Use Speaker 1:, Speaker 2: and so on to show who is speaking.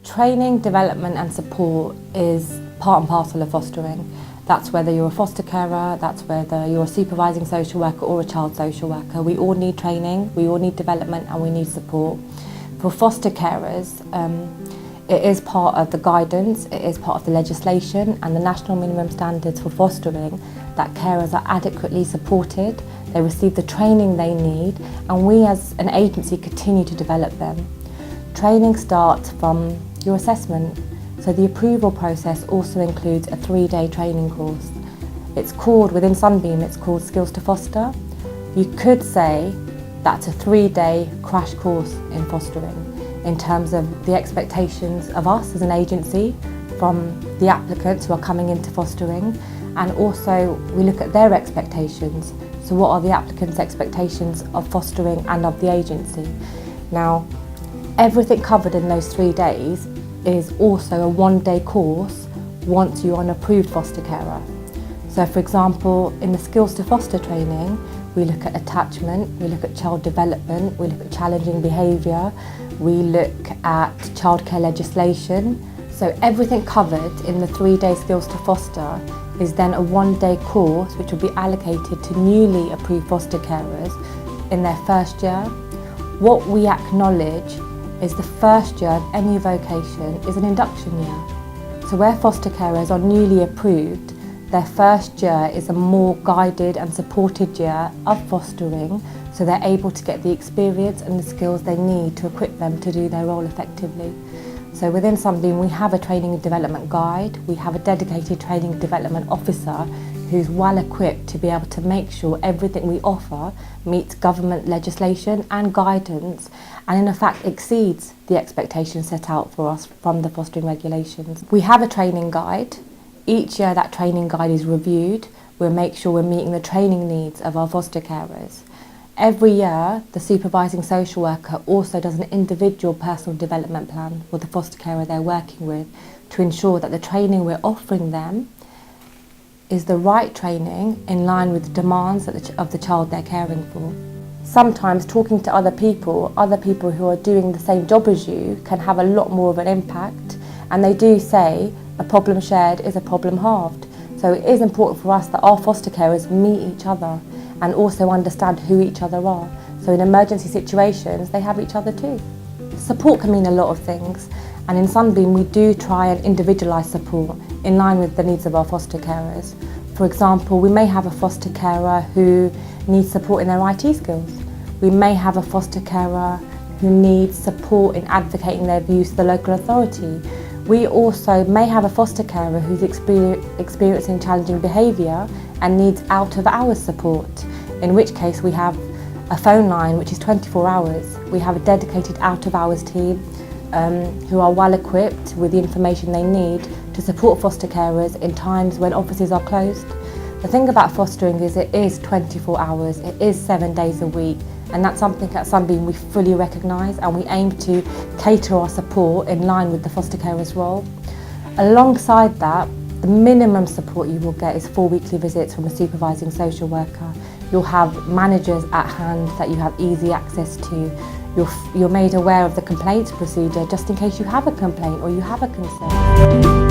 Speaker 1: Training, development and support is part and parcel of fostering. That's whether you're a foster carer, that's whether you're a supervising social worker or a child social worker. We all need training, we all need development and we need support. For foster carers, it is part of the guidance, it is part of the legislation and the national minimum standards for fostering that carers are adequately supported, they receive the training they need and we as an agency continue to develop them. Training starts from your assessment. So the approval process also includes a 3-day training course. It's called, within Sunbeam, it's called Skills to Foster. You could say that's a 3-day crash course in fostering in terms of the expectations of us as an agency from the applicants who are coming into fostering, and also we look at their expectations. So what are the applicants' expectations of fostering and of the agency? Now, everything covered in those 3 days is also a 1-day course once you're an approved foster carer. So for example, in the Skills to Foster training, we look at attachment, we look at child development, we look at challenging behaviour, we look at childcare legislation. So everything covered in the 3-day Skills to Foster is then a 1-day course which will be allocated to newly approved foster carers in their first year. What we acknowledge is the first year of any vocation is an induction year. So where foster carers are newly approved, their first year is a more guided and supported year of fostering, so they're able to get the experience and the skills they need to equip them to do their role effectively. So within Sunbeam we have a training and development guide, we have a dedicated training and development officer who's well equipped to be able to make sure everything we offer meets government legislation and guidance and in fact exceeds the expectations set out for us from the fostering regulations. We have a training guide. Each year that training guide is reviewed. We'll make sure we're meeting the training needs of our foster carers. Every year the supervising social worker also does an individual personal development plan for the foster carer they're working with to ensure that the training we're offering them is the right training in line with the demands of the child they're caring for. Sometimes talking to other people who are doing the same job as you can have a lot more of an impact, and they do say a problem shared is a problem halved. So it is important for us that our foster carers meet each other and also understand who each other are. So in emergency situations they have each other too. Support can mean a lot of things, and in Sunbeam we do try and individualise support in line with the needs of our foster carers. For example, we may have a foster carer who needs support in their IT skills. We may have a foster carer who needs support in advocating their views to the local authority. We also may have a foster carer who's experiencing challenging behaviour and needs out-of-hours support, in which case we have a phone line which is 24 hours. We have a dedicated out-of-hours team who are well equipped with the information they need to support foster carers in times when offices are closed. The thing about fostering is it is 24 hours, it is 7 days a week, and that's something at Sunbeam we fully recognise, and we aim to cater our support in line with the foster carer's role. Alongside that, the minimum support you will get is 4 weekly visits from a supervising social worker. You'll have managers at hand that you have easy access to. You're made aware of the complaints procedure just in case you have a complaint or you have a concern.